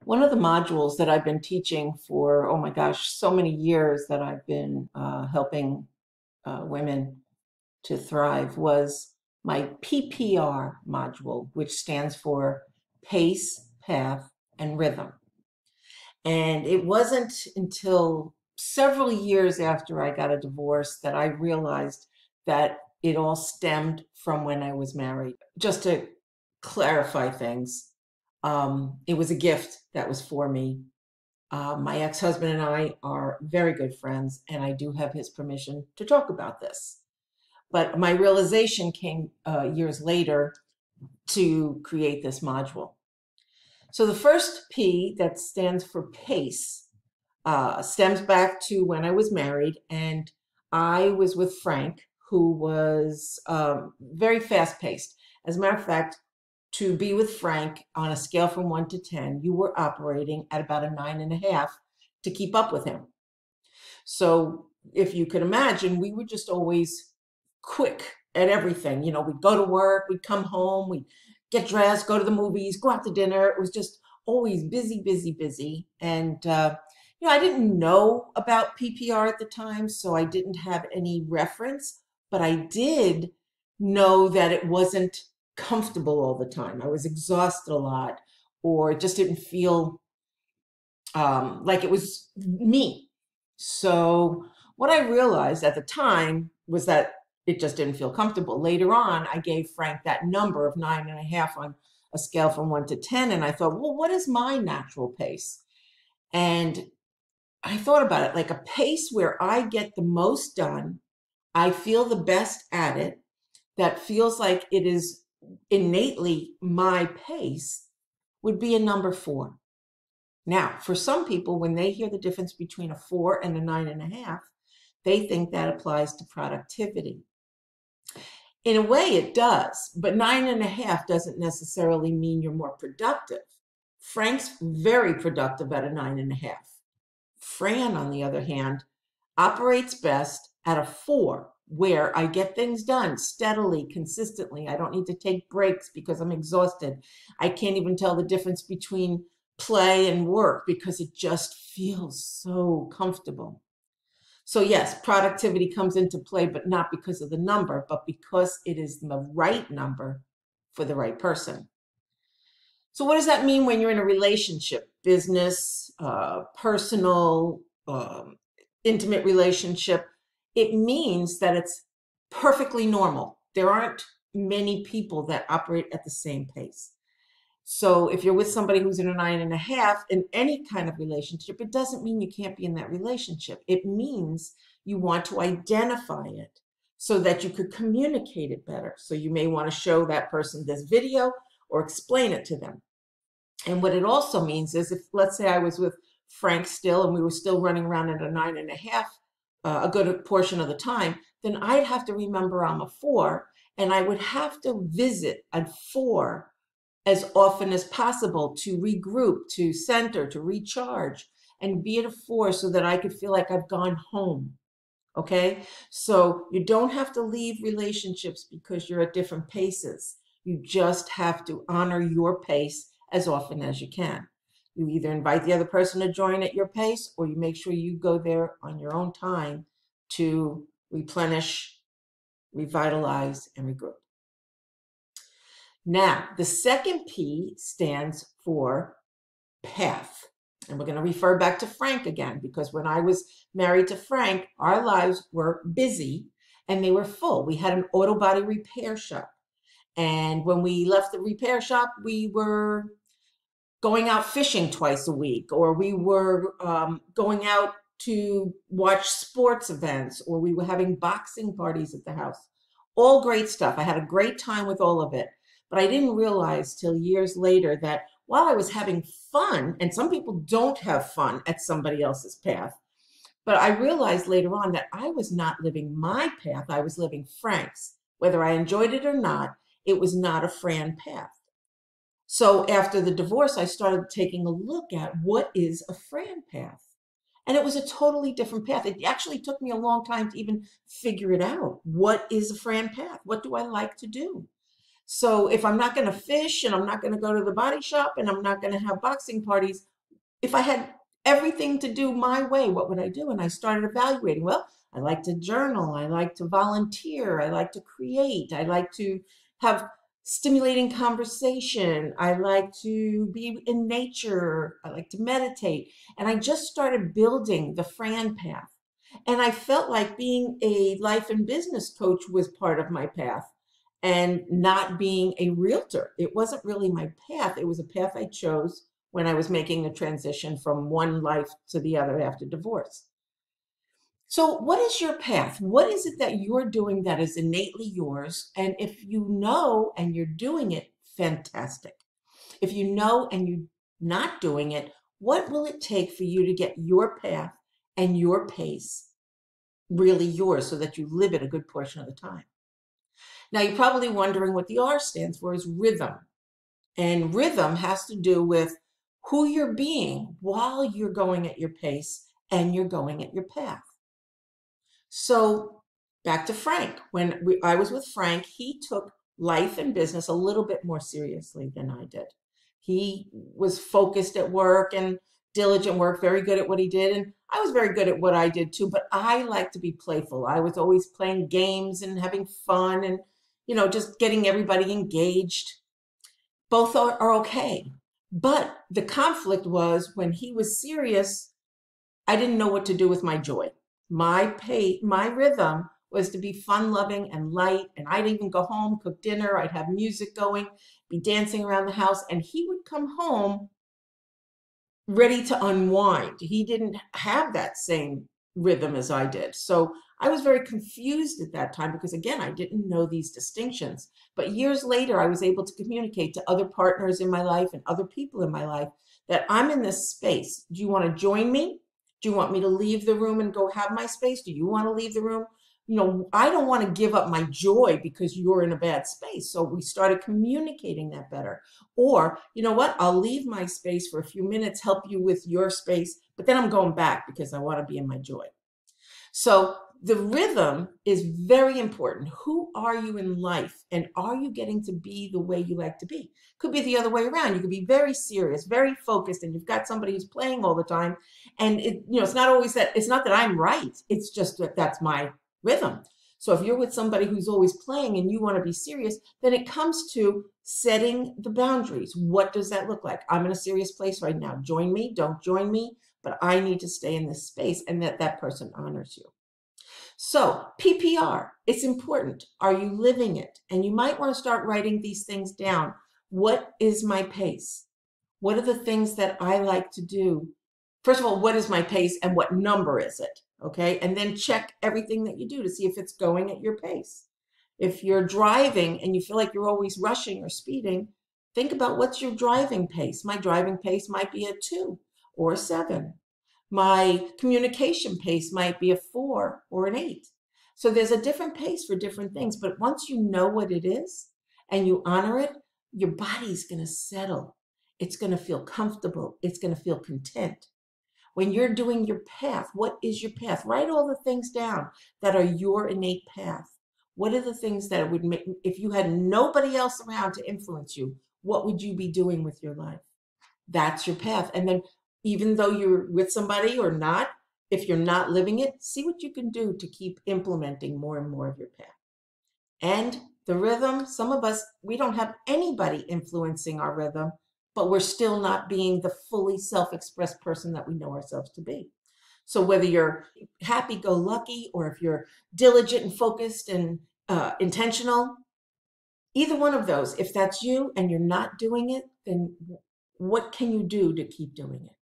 One of the modules that I've been teaching for, oh my gosh, so many years that I've been helping women to thrive was my P.P.R module, which stands for pace, path, and rhythm. And it wasn't until several years after I got a divorce that I realized that it all stemmed from when I was married. Just to clarify things, it was a gift that was for me. My ex-husband and I are very good friends, and I do have his permission to talk about this. But my realization came years later to create this module. So the first P, that stands for pace, stems back to when I was married, and I was with Frank, who was very fast-paced. As a matter of fact, to be with Frank on a scale from 1 to 10, you were operating at about a 9.5 to keep up with him. So if you could imagine, we were just always quick at everything. You know, we'd go to work, we'd come home, we'd get dressed, go to the movies, go out to dinner. It was just always busy, busy, busy. And, I didn't know about P.P.R at the time, so I didn't have any reference, but I did know that it wasn't comfortable all the time. I was exhausted a lot, or it just didn't feel like it was me. So what I realized at the time was that it just didn't feel comfortable. Later on, I gave Frank that number of 9.5 on a scale from 1 to 10. And I thought, well, what is my natural pace? And I thought about it like a pace where I get the most done. I feel the best at it. That feels like it is innately my pace would be a number 4. Now, for some people, when they hear the difference between a 4 and a 9.5, they think that applies to productivity. In a way, it does, but 9.5 doesn't necessarily mean you're more productive. Frank's very productive at a 9.5. Fran, on the other hand, operates best at a 4, where I get things done steadily, consistently. I don't need to take breaks because I'm exhausted. I can't even tell the difference between play and work because it just feels so comfortable. So yes, productivity comes into play, but not because of the number, but because it is the right number for the right person. So what does that mean when you're in a relationship, business, personal, intimate relationship? It means that it's perfectly normal. There aren't many people that operate at the same pace. So if you're with somebody who's in a 9.5 in any kind of relationship, it doesn't mean you can't be in that relationship. It means you want to identify it so that you could communicate it better. So you may want to show that person this video or explain it to them. And what it also means is if, let's say I was with Frank still and we were still running around at a 9.5 a good portion of the time, then I'd have to remember I'm a 4 and I would have to visit a 4 as often as possible to regroup, to center, to recharge, and be at a 4 so that I could feel like I've gone home. Okay? So you don't have to leave relationships because you're at different paces. You just have to honor your pace as often as you can. You either invite the other person to join at your pace or you make sure you go there on your own time to replenish, revitalize, and regroup. Now, the second P stands for path. And we're going to refer back to Frank again, because when I was married to Frank, our lives were busy and they were full. We had an auto body repair shop. And when we left the repair shop, we were going out fishing twice a week, or we were going out to watch sports events, or we were having boxing parties at the house. All great stuff. I had a great time with all of it. But I didn't realize till years later that while I was having fun, and some people don't have fun at somebody else's path, but I realized later on that I was not living my path, I was living Frank's. Whether I enjoyed it or not, it was not a Fran path. So after the divorce, I started taking a look at what is a Fran path. And it was a totally different path. It actually took me a long time to even figure it out. What is a Fran path? What do I like to do? So if I'm not going to fish and I'm not going to go to the body shop and I'm not going to have boxing parties, if I had everything to do my way, what would I do? And I started evaluating. Well, I like to journal. I like to volunteer. I like to create. I like to have stimulating conversation. I like to be in nature. I like to meditate. And I just started building the Fran path. And I felt like being a life and business coach was part of my path and not being a realtor. It wasn't really my path. It was a path I chose when I was making the transition from one life to the other after divorce. So, what is your path? What is it that you're doing that is innately yours? And if you know and you're doing it, fantastic. If you know and you're not doing it, what will it take for you to get your path and your pace really yours so that you live it a good portion of the time? Now, you're probably wondering what the R stands for is rhythm. And rhythm has to do with who you're being while you're going at your pace and you're going at your path. So back to Frank. When I was with Frank, he took life and business a little bit more seriously than I did. He was focused at work and diligent work, very good at what he did. And I was very good at what I did too, but I like to be playful. I was always playing games and having fun and, just getting everybody engaged. Both are okay. But the conflict was when he was serious, I didn't know what to do with my joy. My rhythm was to be fun loving and light. And I'd even go home, cook dinner. I'd have music going, be dancing around the house. And he would come home ready to unwind. He didn't have that same rhythm as I did. So I was very confused at that time because, again, I didn't know these distinctions. But years later, I was able to communicate to other partners in my life and other people in my life that I'm in this space. Do you want to join me? Do you want me to leave the room and go have my space? Do you want to leave the room? I don't want to give up my joy because you're in a bad space. So we started communicating that better. Or, you know what? I'll leave my space for a few minutes, help you with your space, but then I'm going back because I want to be in my joy. So the rhythm is very important. Who are you in life? And are you getting to be the way you like to be? Could be the other way around. You could be very serious, very focused, and you've got somebody who's playing all the time. And it's not always that, it's not that I'm right. It's just that that's my rhythm. So if you're with somebody who's always playing and you want to be serious, then it comes to setting the boundaries. What does that look like? I'm in a serious place right now. Join me, don't join me, but I need to stay in this space and that person honors you. So P.P.R, it's important. Are you living it? And you might want to start writing these things down. What is my pace? What are the things that I like to do? First of all, what is my pace and what number is it? Okay. And then check everything that you do to see if it's going at your pace. If you're driving and you feel like you're always rushing or speeding, think about what's your driving pace. My driving pace might be a 2 or a 7. My communication pace might be a 4 or an 8. So there's a different pace for different things. But once you know what it is and you honor it, your body's going to settle. It's going to feel comfortable. It's going to feel content. When you're doing your path, what is your path? Write all the things down that are your innate path. What are the things that would make, if you had nobody else around to influence you, what would you be doing with your life? That's your path. And then even though you're with somebody or not, if you're not living it, see what you can do to keep implementing more and more of your path. And the rhythm, some of us, we don't have anybody influencing our rhythm, but we're still not being the fully self-expressed person that we know ourselves to be. So whether you're happy-go-lucky or if you're diligent and focused and intentional, either one of those, if that's you and you're not doing it, then what can you do to keep doing it?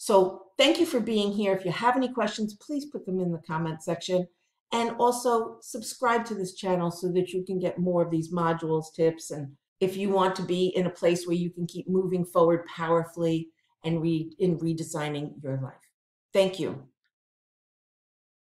So thank you for being here. If you have any questions, please put them in the comment section. And also subscribe to this channel so that you can get more of these modules, tips, and if you want to be in a place where you can keep moving forward powerfully and in redesigning your life. Thank you.